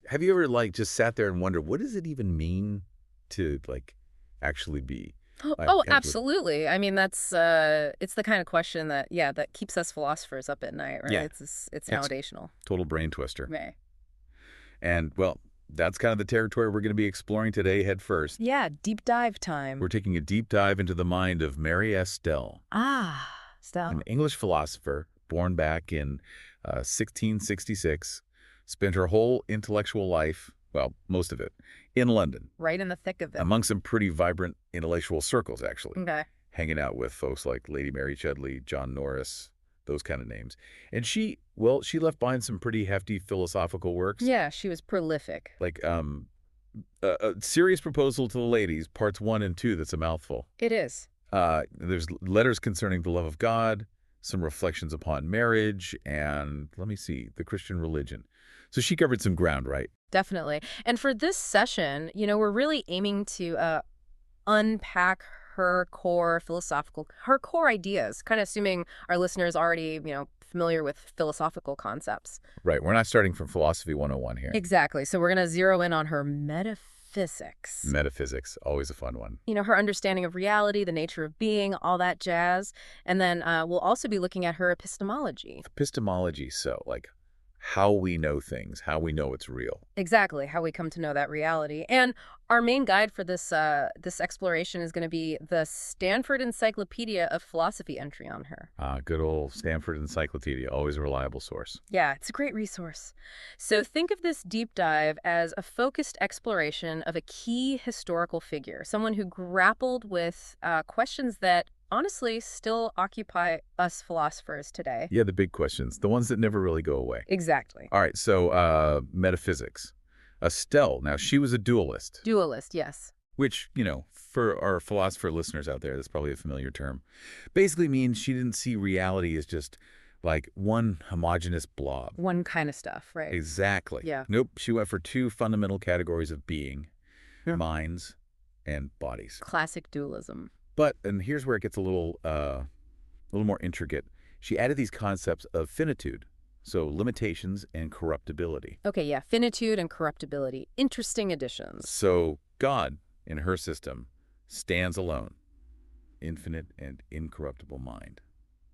have you ever, like, just sat there and wondered, what does it even mean to, like, actually be? Oh, absolutely. I mean, that's it's the kind of question that, yeah, that keeps us philosophers up at night, right? Yeah, It's it's foundational. total brain twister. Right. And, well, that's kind of the territory we're going to be exploring today head first. Yeah, deep dive We're time. taking a deep dive into the mind of Mary Astell, Ah, an Stell. English philosopher born back in 1666, spent her whole intellectual life, well, most of it, in London, Right in the thick of it. among some pretty vibrant intellectual circles, actually, Okay. hanging out with folks like Lady Mary Chudley, John Norris, those kind of names. And she left behind some pretty hefty philosophical works, Yeah, she was prolific. like a Serious Proposal to the Ladies, parts 1 and 2, that's a mouthful. It is. There's letters concerning the love of God, some reflections upon marriage, and let me see, the Christian religion. So she covered some ground, right? Definitely. And for this session, we're really aiming to unpack her core her core ideas, kind of assuming our listeners already, familiar with philosophical concepts. Right. We're not starting from Philosophy 101 here. Exactly. So we're going to zero in on her metaphysics. Metaphysics, always a fun one. Her understanding of reality, the nature of being, all that jazz. And then we'll also be looking at her epistemology. Epistemology, so like how we know things, how we know it's real. Exactly, how we come to know that reality. And our main guide for this exploration is going to be the Stanford Encyclopedia of Philosophy entry on her. Good old Stanford Encyclopedia, always a reliable source. Yeah, it's a great resource. So think of this deep dive as a focused exploration of a key historical figure, someone who grappled with questions that honestly still occupy us philosophers today. Yeah, the big questions, the ones that never really go away. Exactly. All right, so metaphysics. Astell, now she was a dualist, Dualist, yes. which, for our philosopher listeners out there, that's probably a familiar term. Basically means she didn't see reality as just like one homogeneous blob. One kind of stuff, right? Exactly. Yeah. Nope, she went for two fundamental categories of being, Yeah. minds and bodies. Classic dualism. But, and here's where it gets a little more intricate. She added these concepts of finitude, so limitations and corruptibility. Okay, yeah, finitude and corruptibility. Interesting additions. So God, in her system, stands alone, infinite and incorruptible mind.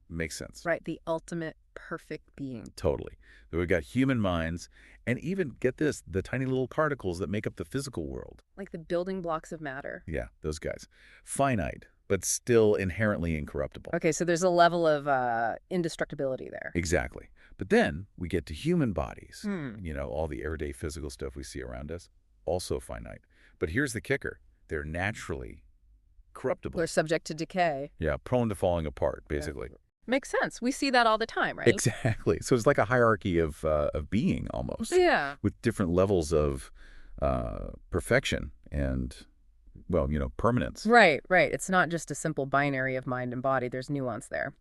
Makes sense. Right, the ultimate perfect being. Totally. So we've got human minds, and even, get this, the tiny little particles that make up the physical world. Like the building blocks of matter. Yeah, those guys. Finite, but still inherently incorruptible. Okay, so there's a level of indestructibility there. Exactly. But then we get to human bodies. Hmm. All the everyday physical stuff we see around us, also finite. But here's the kicker. They're naturally corruptible. They're subject to decay. Yeah, prone to falling apart, basically. Makes sense. We see that all the time, right? Exactly. So it's like a hierarchy of being, almost. Yeah. With different levels of perfection and, well, permanence. Right. It's not just a simple binary of mind and body. There's nuance there.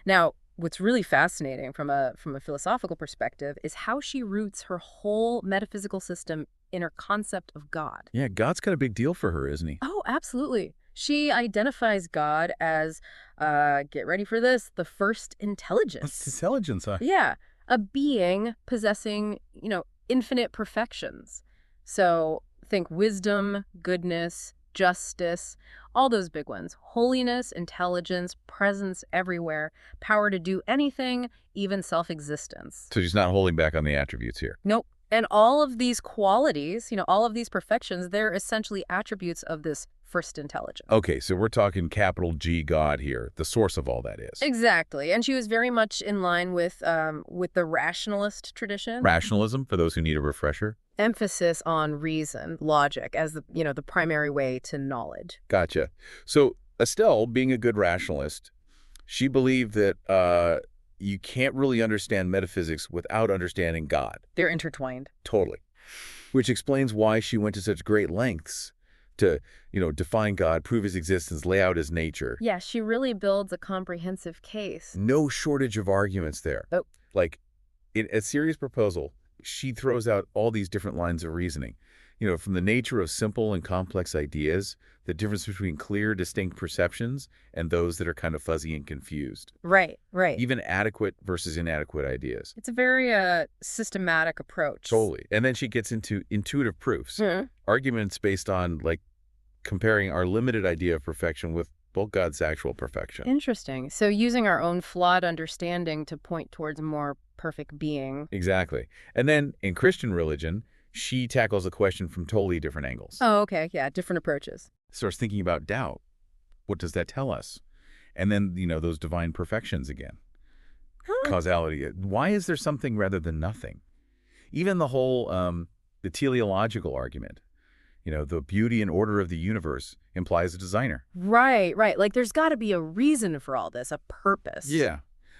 Now, what's really fascinating from a philosophical perspective is how she roots her whole metaphysical system in her concept of God. Yeah, God's got a big deal for her, isn't he? Oh, absolutely. She identifies God as, get ready for this, the first intelligence. What's intelligence, huh? Yeah, a being possessing, infinite perfections. So think wisdom, goodness, justice, all those big ones. Holiness, intelligence, presence everywhere, power to do anything, even self-existence. So she's not holding back on the attributes here. Nope. And all of these qualities, all of these perfections, they're essentially attributes of this first intelligence. Okay, so we're talking capital G God here, the source of all that is. Exactly. And she was very much in line with the rationalist tradition. Rationalism, for those who need a refresher. Emphasis on reason, logic, as the primary way to knowledge. Gotcha. So Astell, being a good rationalist, she believed that you can't really understand metaphysics without understanding God. They're intertwined. Totally. Which explains why she went to such great lengths to, define God, prove his existence, lay out his nature. Yeah, she really builds a comprehensive case. No shortage of arguments there. Oh. Like, in A Serious Proposal, she throws out all these different lines of reasoning. From the nature of simple and complex ideas, the difference between clear, distinct perceptions and those that are kind of fuzzy and confused. Right, right. Even adequate versus inadequate ideas. It's a very systematic approach. Totally. And then she gets into intuitive proofs, arguments based on, like, comparing our limited idea of perfection with God's actual perfection. Interesting. So using our own flawed understanding to point towards a more perfect being. Exactly. And then in Christian religion, she tackles the question from totally different angles. Oh, okay. Yeah, different approaches. Starts thinking about doubt. What does that tell us? And then, those divine perfections again. Causality. Why is there something rather than nothing? Even the whole, the teleological argument. The beauty and order of the universe implies a designer. Right, right. Like there's got to be a reason for all this, a purpose. Yeah.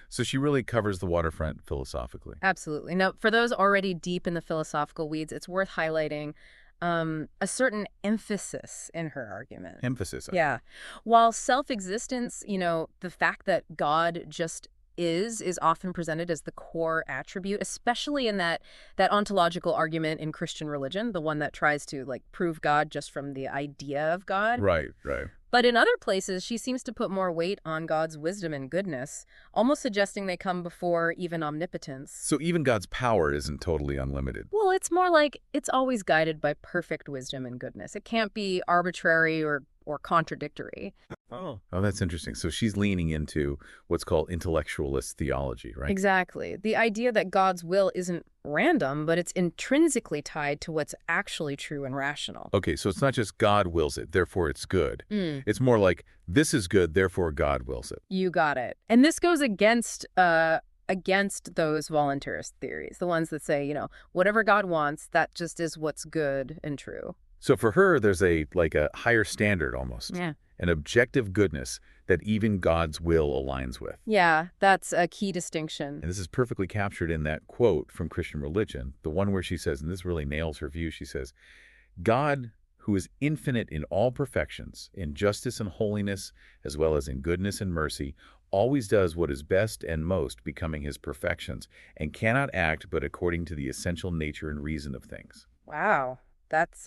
So she really covers the waterfront philosophically. Absolutely. Now, for those already deep in the philosophical weeds, it's worth highlighting a certain emphasis in her argument. Emphasis. Yeah. While self-existence, the fact that God just is often presented as the core attribute, especially in that ontological argument in Christian religion, the one that tries to prove God just from the idea of God. Right, right. But in other places, she seems to put more weight on God's wisdom and goodness, almost suggesting they come before even omnipotence. So even God's power isn't totally unlimited. Well, it's more like it's always guided by perfect wisdom and goodness. It can't be arbitrary or contradictory. Oh, that's interesting. So she's leaning into what's called intellectualist theology, right? Exactly. The idea that God's will isn't random, but it's intrinsically tied to what's actually true and rational. Okay, so it's not just God wills it, therefore it's good. It's more like this is good, therefore God wills it. You got it. And this goes against those voluntarist theories, the ones that say, whatever God wants, that just is what's good and true. So for her, there's a higher standard almost. Yeah. An objective goodness that even God's will aligns with. Yeah, that's a key distinction. And this is perfectly captured in that quote from Christian religion, the one where she says, and this really nails her view, she says, God, who is infinite in all perfections, in justice and holiness, as well as in goodness and mercy, always does what is best and most becoming his perfections, and cannot act but according to the essential nature and reason of things. Wow. That's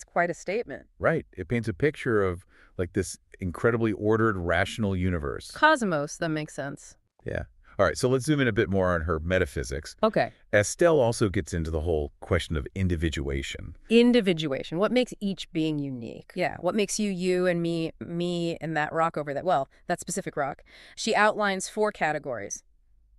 quite a statement. Right. It paints a picture of this incredibly ordered, rational universe. Cosmos, that makes sense. Yeah. All right, so let's zoom in a bit more on her metaphysics. Okay. Astell also gets into the whole question of individuation. Individuation. What makes each being unique? Yeah. What makes you, and me, and that rock over that, that specific rock. She outlines 4 categories.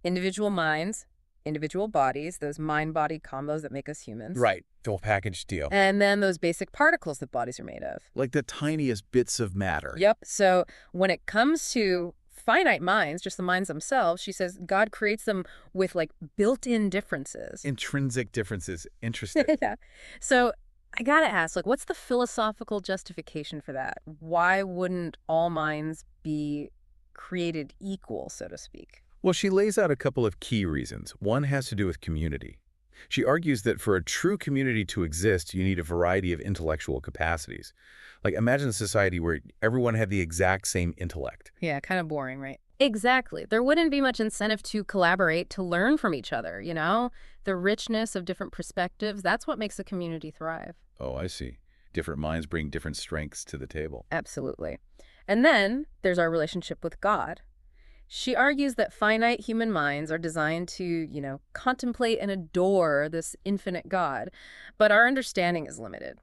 Individual minds, individual bodies, those mind-body combos that make us humans. Right. The whole package deal. And then those basic particles that bodies are made of. Like the tiniest bits of matter. Yep. So when it comes to finite minds, just the minds themselves, she says God creates them with built-in differences. Intrinsic differences. Interesting. Yeah. So I gotta ask, what's the philosophical justification for that? Why wouldn't all minds be created equal, so to speak? Well, she lays out a couple of key reasons. One has to do with community. She argues that for a true community to exist, you need a variety of intellectual capacities. Imagine a society where everyone had the exact same intellect. Yeah, kind of boring, right? Exactly. There wouldn't be much incentive to collaborate, to learn from each other, The richness of different perspectives, that's what makes a community thrive. Oh, I see. Different minds bring different strengths to the table. Absolutely. And then there's our relationship with God. She argues that finite human minds are designed to, contemplate and adore this infinite God, but our understanding is limited.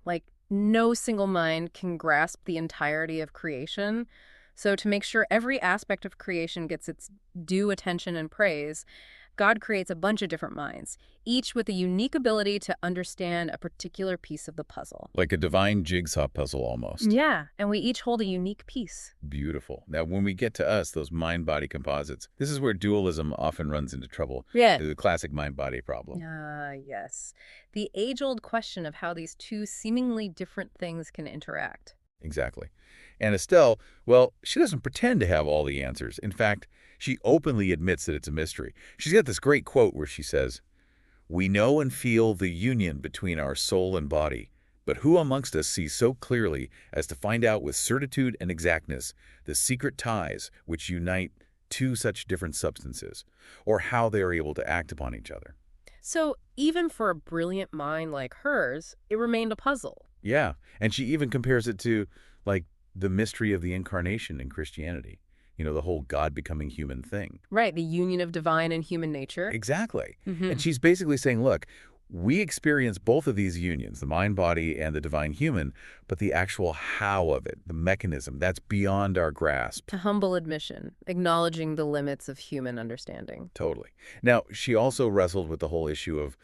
No single mind can grasp the entirety of creation. So to make sure every aspect of creation gets its due attention and praise, God creates a bunch of different minds, each with a unique ability to understand a particular piece of the puzzle. Like a divine jigsaw puzzle almost. Yeah, and we each hold a unique piece. Beautiful. Now, when we get to us, those mind-body composites, this is where dualism often runs into trouble. Yeah. The classic mind-body problem. Yes. The age-old question of how these two seemingly different things can interact. Exactly. And Astell, well, she doesn't pretend to have all the answers. In fact, she openly admits that it's a mystery. She's got this great quote where she says, "We know and feel the union between our soul and body, but who amongst us sees so clearly as to find out with certitude and exactness the secret ties which unite two such different substances, or how they are able to act upon each other?" So even for a brilliant mind like hers, it remained a puzzle. Yeah, and she even compares it to, like, the mystery of the incarnation in Christianity. The whole God becoming human thing. Right, the union of divine and human nature. Exactly. Hmm. And she's basically saying, look, we experience both of these unions, the mind-body and the divine human, but the actual how of it, the mechanism, that's beyond our grasp. A humble admission, acknowledging the limits of human understanding. Totally. Now, she also wrestled with the whole issue of,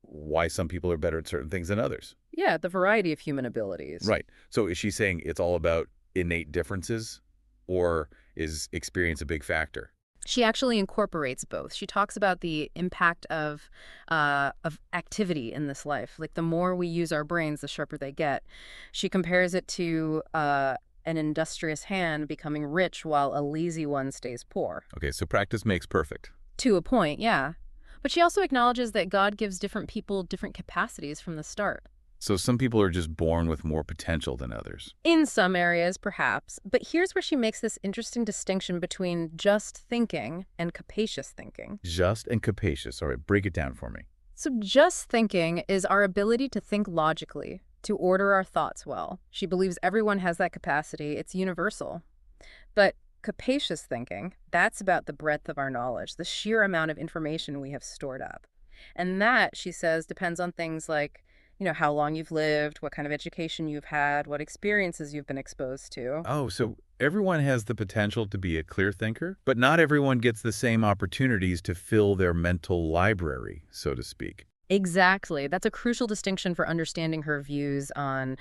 why some people are better at certain things than others. Yeah, the variety of human abilities. Right. So is she saying it's all about innate differences, or is experience a big factor? She actually incorporates both. She talks about the impact of activity in this life. Like, the more we use our brains, the sharper they get. She compares it to an industrious hand becoming rich while a lazy one stays poor. Okay, so practice makes perfect. To a point, yeah. But she also acknowledges that God gives different people different capacities from the start. So some people are just born with more potential than others. In some areas, perhaps. But here's where she makes this interesting distinction between just thinking and capacious thinking. Just and capacious. All right, break it down for me. So just thinking is our ability to think logically, to order our thoughts well. She believes everyone has that capacity. It's universal. But capacious thinking, that's about the breadth of our knowledge, the sheer amount of information we have stored up. And that, she says, depends on things like how long you've lived, what kind of education you've had, what experiences you've been exposed to. Oh, so everyone has the potential to be a clear thinker, but not everyone gets the same opportunities to fill their mental library, so to speak. Exactly. That's a crucial distinction for understanding her views on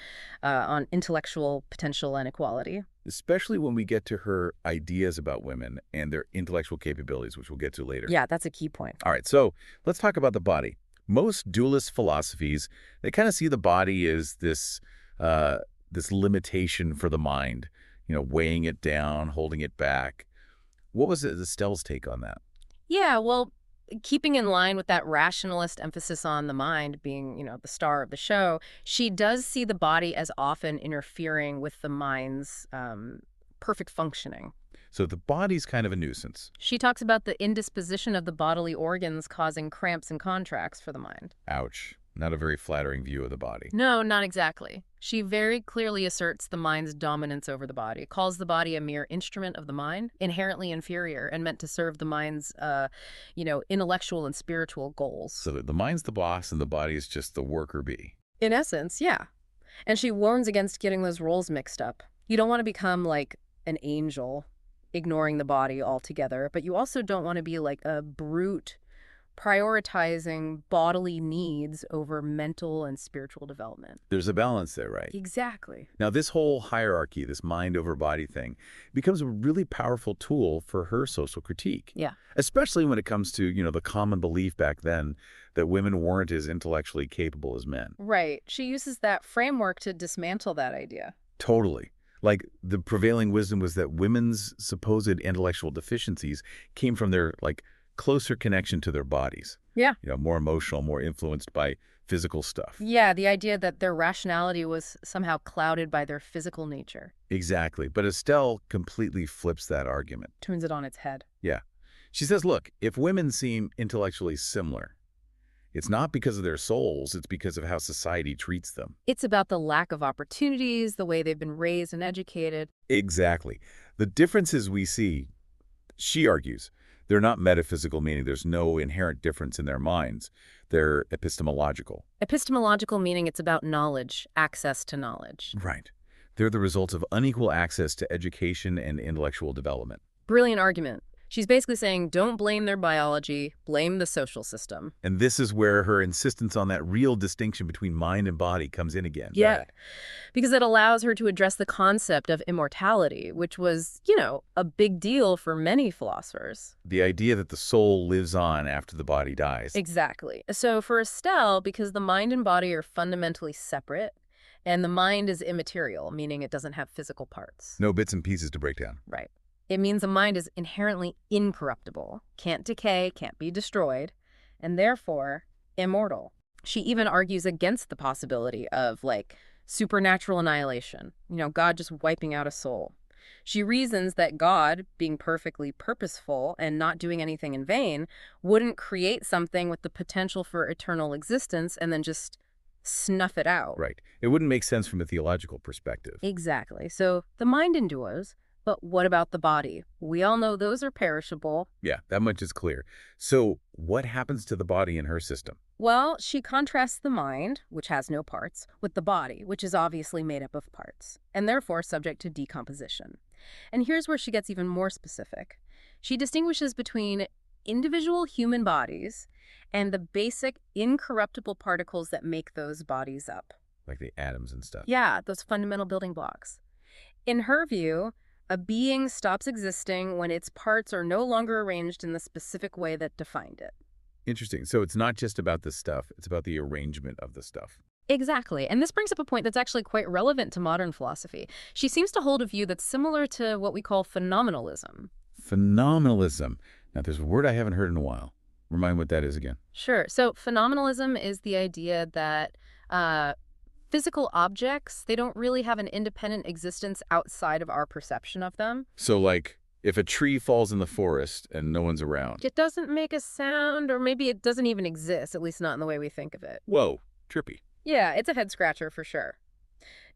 intellectual potential and equality. Especially when we get to her ideas about women and their intellectual capabilities, which we'll get to later. Yeah, that's a key point. All right, so let's talk about the body. Most dualist philosophies, they kind of see the body as this limitation for the mind, weighing it down, holding it back. What was Astell's take on that? Yeah, well, keeping in line with that rationalist emphasis on the mind being, the star of the show, she does see the body as often interfering with the mind's perfect functioning. So the body's kind of a nuisance. She talks about the indisposition of the bodily organs causing cramps and contracts for the mind. Ouch. Not a very flattering view of the body. No, not exactly. She very clearly asserts the mind's dominance over the body, calls the body a mere instrument of the mind, inherently inferior and meant to serve the mind's, intellectual and spiritual goals. So the mind's the boss and the body is just the worker bee. In essence, yeah. And she warns against getting those roles mixed up. You don't want to become like an angel, ignoring the body altogether, but you also don't want to be like a brute prioritizing bodily needs over mental and spiritual development. There's a balance there, right? Exactly. Now, this whole hierarchy, this mind over body thing, becomes a really powerful tool for her social critique. Yeah. Especially when it comes to, the common belief back then that women weren't as intellectually capable as men. Right. She uses that framework to dismantle that idea. Totally. Like, the prevailing wisdom was that women's supposed intellectual deficiencies came from their, closer connection to their bodies. Yeah. More emotional, more influenced by physical stuff. Yeah, the idea that their rationality was somehow clouded by their physical nature. Exactly. But Astell completely flips that argument. Turns it on its head. Yeah. She says, look, if women seem intellectually similar, it's not because of their souls, it's because of how society treats them. It's about the lack of opportunities, the way they've been raised and educated. Exactly. The differences we see, she argues, they're not metaphysical, meaning there's no inherent difference in their minds. They're epistemological. Epistemological meaning it's about knowledge, access to knowledge. Right. They're the results of unequal access to education and intellectual development. Brilliant argument. She's basically saying, don't blame their biology, blame the social system. And this is where her insistence on that real distinction between mind and body comes in again. Yeah, because it allows her to address the concept of immortality, which was, a big deal for many philosophers. The idea that the soul lives on after the body dies. Exactly. So for Astell, because the mind and body are fundamentally separate, and the mind is immaterial, meaning it doesn't have physical parts. No bits and pieces to break down. Right. It means the mind is inherently incorruptible, can't decay, can't be destroyed, and therefore immortal. She even argues against the possibility of, supernatural annihilation, God just wiping out a soul. She reasons that God, being perfectly purposeful and not doing anything in vain, wouldn't create something with the potential for eternal existence and then just snuff it out. Right. It wouldn't make sense from a theological perspective. Exactly. So the mind endures, but what about the body? We all know those are perishable. Yeah, that much is clear. So what happens to the body in her system? Well, she contrasts the mind, which has no parts, with the body, which is obviously made up of parts, and therefore subject to decomposition. And here's where she gets even more specific. She distinguishes between individual human bodies and the basic incorruptible particles that make those bodies up. Like the atoms and stuff. Yeah, those fundamental building blocks. In her view, a being stops existing when its parts are no longer arranged in the specific way that defined it. Interesting. So it's not just about the stuff, it's about the arrangement of the stuff. Exactly. And this brings up a point that's actually quite relevant to modern philosophy. She seems to hold a view that's similar to what we call phenomenalism. Phenomenalism. Now, there's a word I haven't heard in a while. Remind me what that is again. Sure. So phenomenalism is the idea that physical objects, they don't really have an independent existence outside of our perception of them. So, like, if a tree falls in the forest and no one's around. It doesn't make a sound, or maybe it doesn't even exist, at least not in the way we think of it. Whoa, trippy. Yeah, it's a head-scratcher for sure.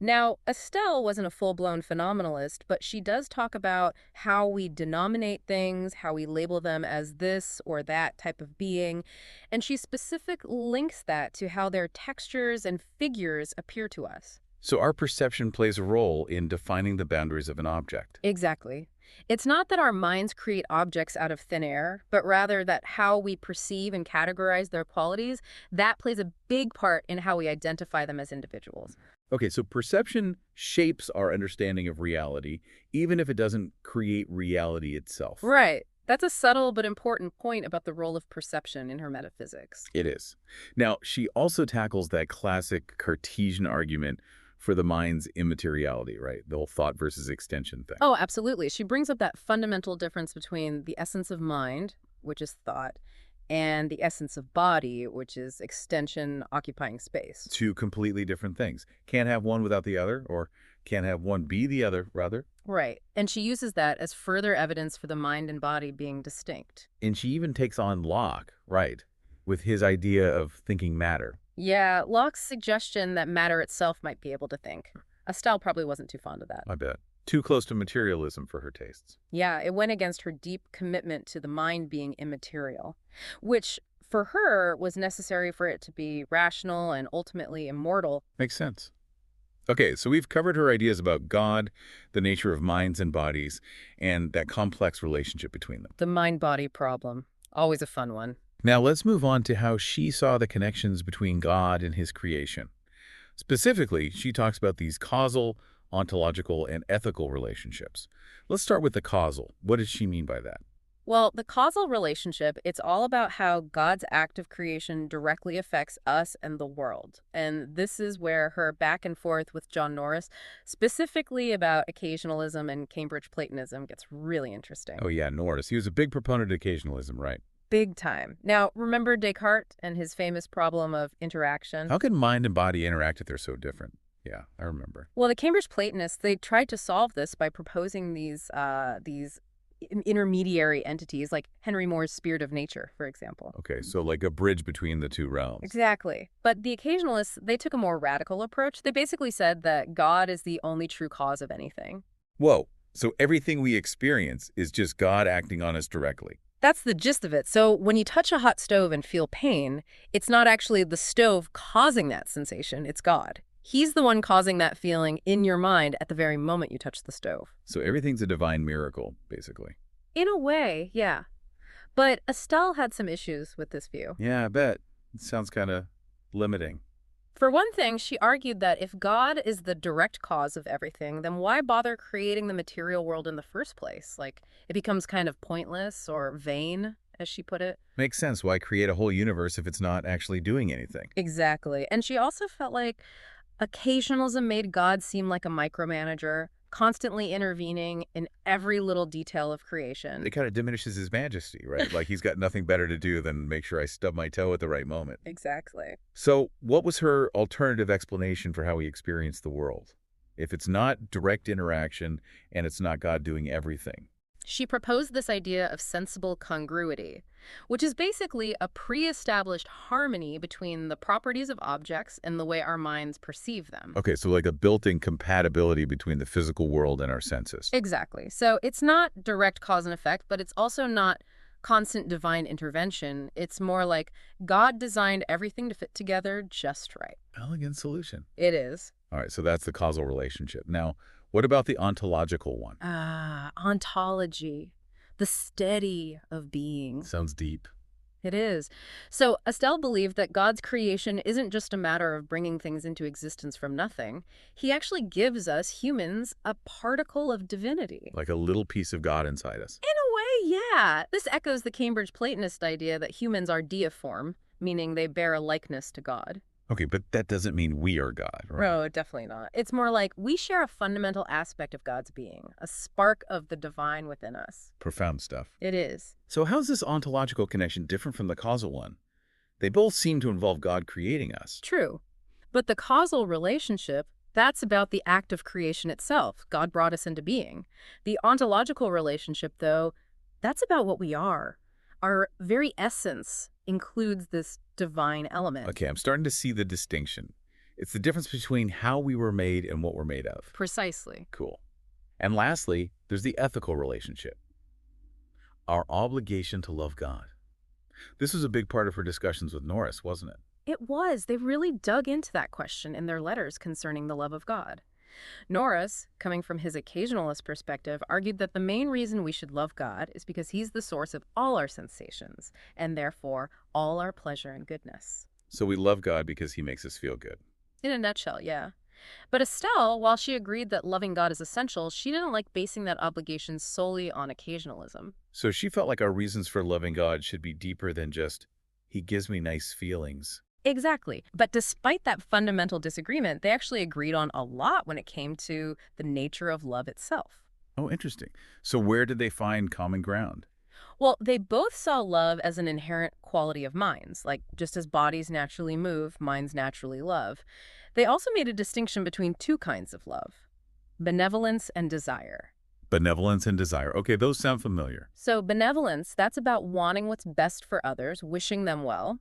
Now, Astell wasn't a full-blown phenomenalist, but she does talk about how we denominate things, how we label them as this or that type of being, and she specifically links that to how their textures and figures appear to us. So our perception plays a role in defining the boundaries of an object. Exactly. It's not that our minds create objects out of thin air, but rather that how we perceive and categorize their qualities, that plays a big part in how we identify them as individuals. Okay, so perception shapes our understanding of reality, even if it doesn't create reality itself. Right. That's a subtle but important point about the role of perception in her metaphysics. It is. Now, she also tackles that classic Cartesian argument for the mind's immateriality, right? The whole thought versus extension thing. Oh, absolutely. She brings up that fundamental difference between the essence of mind, which is thought, and the essence of body, which is extension occupying space. Two completely different things. Can't have one without the other, or can't have one be the other, rather. Right. And she uses that as further evidence for the mind and body being distinct. And she even takes on Locke, right, with his idea of thinking matter. Yeah, Locke's suggestion that matter itself might be able to think. Astell probably wasn't too fond of that. I bet. Too close to materialism for her tastes. Yeah, it went against her deep commitment to the mind being immaterial, which for her was necessary for it to be rational and ultimately immortal. Makes sense. Okay, so we've covered her ideas about God, the nature of minds and bodies, and that complex relationship between them. The mind-body problem. Always a fun one. Now let's move on to how she saw the connections between God and his creation. Specifically, she talks about these causal, ontological, and ethical relationships. Let's start with the causal. What does she mean by that? Well, the causal relationship, it's all about how God's act of creation directly affects us and the world. And this is where her back and forth with John Norris, specifically about occasionalism and Cambridge Platonism, gets really interesting. Oh yeah, Norris. He was a big proponent of occasionalism, right? Big time. Now, remember Descartes and his famous problem of interaction? How can mind and body interact if they're so different? Yeah, I remember. Well, the Cambridge Platonists, they tried to solve this by proposing these intermediary entities, like Henry Moore's Spirit of Nature, for example. Okay, so like a bridge between the two realms. Exactly. But the occasionalists, they took a more radical approach. They basically said that God is the only true cause of anything. Whoa, so everything we experience is just God acting on us directly. That's the gist of it. So when you touch a hot stove and feel pain, it's not actually the stove causing that sensation, it's God. He's the one causing that feeling in your mind at the very moment you touch the stove. So everything's a divine miracle, basically. In a way, yeah. But Astell had some issues with this view. Yeah, I bet. It sounds kind of limiting. For one thing, she argued that if God is the direct cause of everything, then why bother creating the material world in the first place? Like, it becomes kind of pointless or vain, as she put it. Makes sense. Why create a whole universe if it's not actually doing anything? Exactly. And she also felt like occasionalism made God seem like a micromanager, constantly intervening in every little detail of creation. It kind of diminishes his majesty, right? Like he's got nothing better to do than make sure I stub my toe at the right moment. Exactly. So what was her alternative explanation for how we experience the world? if it's not direct interaction and it's not God doing everything. She proposed this idea of sensible congruity, which is basically a pre-established harmony between the properties of objects and the way our minds perceive them. Okay, so like a built-in compatibility between the physical world and our senses. Exactly. So it's not direct cause and effect, but it's also not constant divine intervention. It's more like God designed everything to fit together just right. Elegant solution. It is. All right, so that's the causal relationship. Now, what about the ontological one? Ontology, the study of being. Sounds deep. It is. So Astell believed that God's creation isn't just a matter of bringing things into existence from nothing. He actually gives us, humans, a particle of divinity. Like a little piece of God inside us. In a way, yeah. This echoes the Cambridge Platonist idea that humans are deiform, meaning they bear a likeness to God. Okay, but that doesn't mean we are God, right? No, definitely not. It's more like we share a fundamental aspect of God's being, a spark of the divine within us. Profound stuff. It is. So how's this ontological connection different from the causal one? They both seem to involve God creating us. True. But the causal relationship, that's about the act of creation itself. God brought us into being. The ontological relationship, though, that's about what we are. Our very essence includes this divine element. Okay, I'm starting to see the distinction. It's the difference between how we were made and what we're made of. Precisely. Cool. And lastly, there's the ethical relationship. Our obligation to love God. This was a big part of her discussions with Norris, wasn't it? It was. They really dug into that question in their letters concerning the love of God. Norris, coming from his occasionalist perspective, argued that the main reason we should love God is because he's the source of all our sensations, and therefore all our pleasure and goodness. So we love God because he makes us feel good. In a nutshell, yeah. But Astell, while she agreed that loving God is essential, she didn't like basing that obligation solely on occasionalism. So she felt like our reasons for loving God should be deeper than just, he gives me nice feelings. Exactly. But despite that fundamental disagreement, they actually agreed on a lot when it came to the nature of love itself. Oh, interesting. So where did they find common ground? Well, they both saw love as an inherent quality of minds, like just as bodies naturally move, minds naturally love. They also made a distinction between two kinds of love, benevolence and desire. Benevolence and desire. Okay, those sound familiar. So benevolence, that's about wanting what's best for others, wishing them well.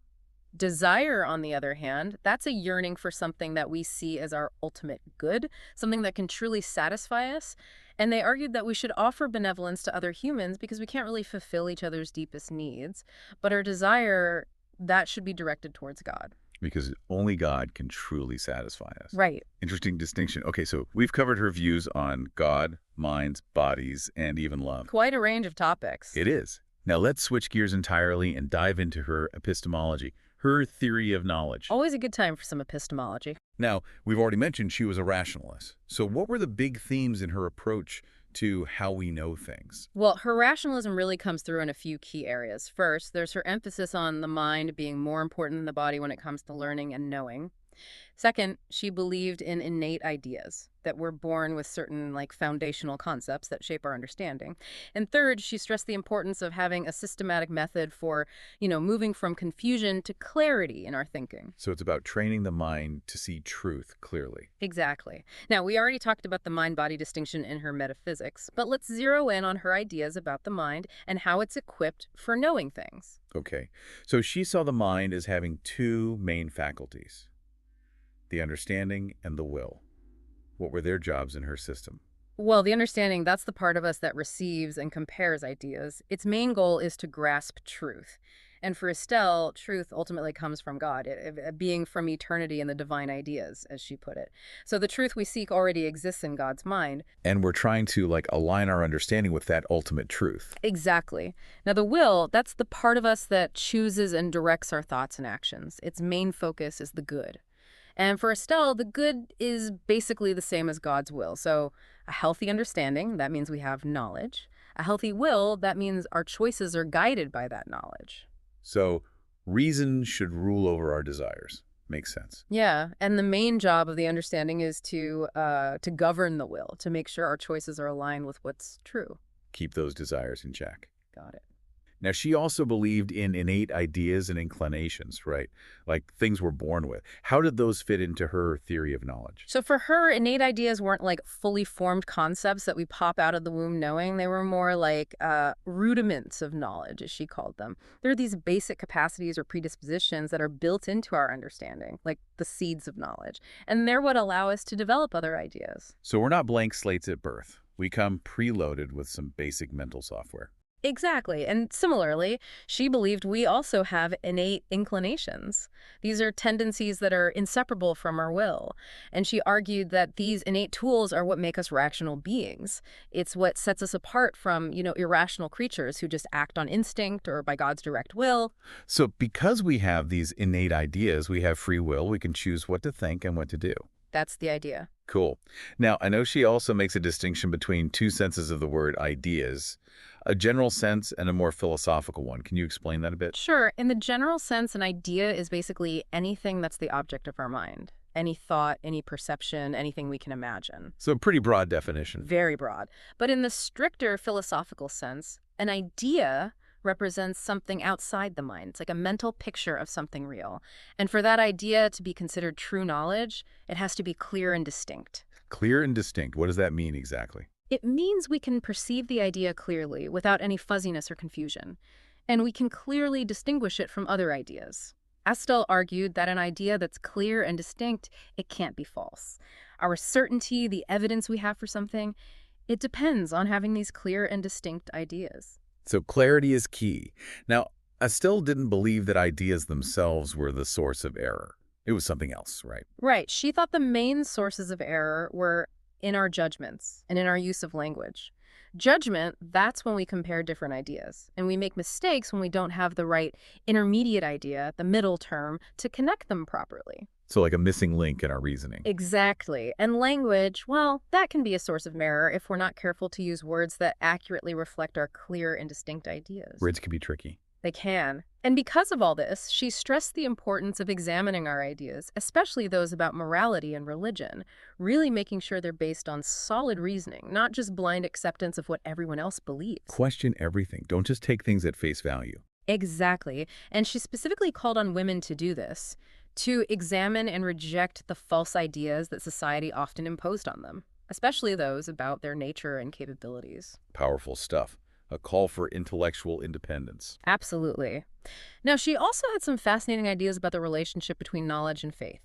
Desire, on the other hand, that's a yearning for something that we see as our ultimate good, something that can truly satisfy us. And they argued that we should offer benevolence to other humans because we can't really fulfill each other's deepest needs. But our desire, that should be directed towards God. Because only God can truly satisfy us. Right. Interesting distinction. Okay, so we've covered her views on God, minds, bodies, and even love. Quite a range of topics. It is. Now let's switch gears entirely and dive into her epistemology, her theory of knowledge. Always a good time for some epistemology. Now, we've already mentioned she was a rationalist. So what were the big themes in her approach to how we know things? Well, her rationalism really comes through in a few key areas. First, there's her emphasis on the mind being more important than the body when it comes to learning and knowing. Second, she believed in innate ideas, that we're born with certain foundational concepts that shape our understanding. And third, she stressed the importance of having a systematic method for, moving from confusion to clarity in our thinking. So it's about training the mind to see truth clearly. Exactly. Now, we already talked about the mind-body distinction in her Metaphysics, but let's zero in on her ideas about the mind and how it's equipped for knowing things. Okay, so she saw the mind as having two main faculties, the understanding and the will. What were their jobs in her system? Well, the understanding, that's the part of us that receives and compares ideas. Its main goal is to grasp truth. And for Astell, truth ultimately comes from God, being from eternity and the divine ideas, as she put it. So the truth we seek already exists in God's mind. And we're trying to align our understanding with that ultimate truth. Exactly. Now the will, that's the part of us that chooses and directs our thoughts and actions. Its main focus is the good. And for Astell, the good is basically the same as God's will. So a healthy understanding, that means we have knowledge. A healthy will, that means our choices are guided by that knowledge. So reason should rule over our desires. Makes sense. Yeah, and the main job of the understanding is to govern the will, to make sure our choices are aligned with what's true. Keep those desires in check. Got it. Now, she also believed in innate ideas and inclinations, right? Like things we're born with. How did those fit into her theory of knowledge? So for her, innate ideas weren't like fully formed concepts that we pop out of the womb knowing. They were more like rudiments of knowledge, as she called them. They're these basic capacities or predispositions that are built into our understanding, like the seeds of knowledge. And they're what allow us to develop other ideas. So we're not blank slates at birth. We come preloaded with some basic mental software. Exactly. And similarly, she believed we also have innate inclinations. These are tendencies that are inseparable from our will. And she argued that these innate tools are what make us rational beings. It's what sets us apart from, irrational creatures who just act on instinct or by God's direct will. So because we have these innate ideas, we have free will, we can choose what to think and what to do. That's the idea. Cool. Now, I know she also makes a distinction between two senses of the word ideas, a general sense and a more philosophical one. Can you explain that a bit? Sure. In the general sense, an idea is basically anything that's the object of our mind. Any thought, any perception, anything we can imagine. So a pretty broad definition. Very broad. But in the stricter philosophical sense, an idea represents something outside the mind. It's like a mental picture of something real. And for that idea to be considered true knowledge, it has to be clear and distinct. Clear and distinct. What does that mean exactly? It means we can perceive the idea clearly without any fuzziness or confusion. And we can clearly distinguish it from other ideas. Astell argued that an idea that's clear and distinct, it can't be false. Our certainty, the evidence we have for something, it depends on having these clear and distinct ideas. So clarity is key. Now, Astell didn't believe that ideas themselves were the source of error. It was something else, right? Right. She thought the main sources of error were in our judgments and in our use of language. Judgment, that's when we compare different ideas. And we make mistakes when we don't have the right intermediate idea, the middle term, to connect them properly. So like a missing link in our reasoning. Exactly. And language, well, that can be a source of error if we're not careful to use words that accurately reflect our clear and distinct ideas. Words can be tricky. They can. And because of all this, she stressed the importance of examining our ideas, especially those about morality and religion, really making sure they're based on solid reasoning, not just blind acceptance of what everyone else believes. Question everything. Don't just take things at face value. Exactly. And she specifically called on women to do this, to examine and reject the false ideas that society often imposed on them, especially those about their nature and capabilities. Powerful stuff. A call for intellectual independence. Absolutely. Now, she also had some fascinating ideas about the relationship between knowledge and faith.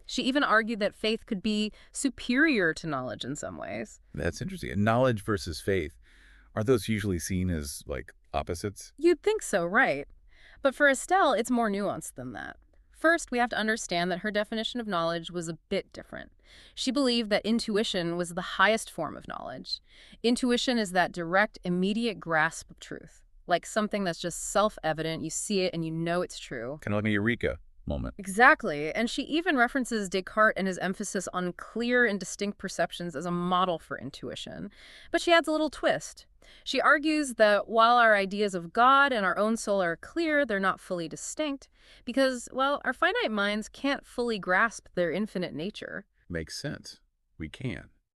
She even argued that faith could be superior to knowledge in some ways. That's interesting. And knowledge versus faith, are those usually seen as, like, opposites? You'd think so, right? But for Astell, it's more nuanced than that. First, we have to understand that her definition of knowledge was a bit different. She believed that intuition was the highest form of knowledge. Intuition is that direct, immediate grasp of truth, like something that's just self-evident, you see it and you know it's true. Kind of like a eureka moment. Exactly. And she even references Descartes and his emphasis on clear and distinct perceptions as a model for intuition. But she adds a little twist. She argues that while our ideas of God and our own soul are clear, they're not fully distinct because, well, our finite minds can't fully grasp their infinite nature. Makes sense. We can.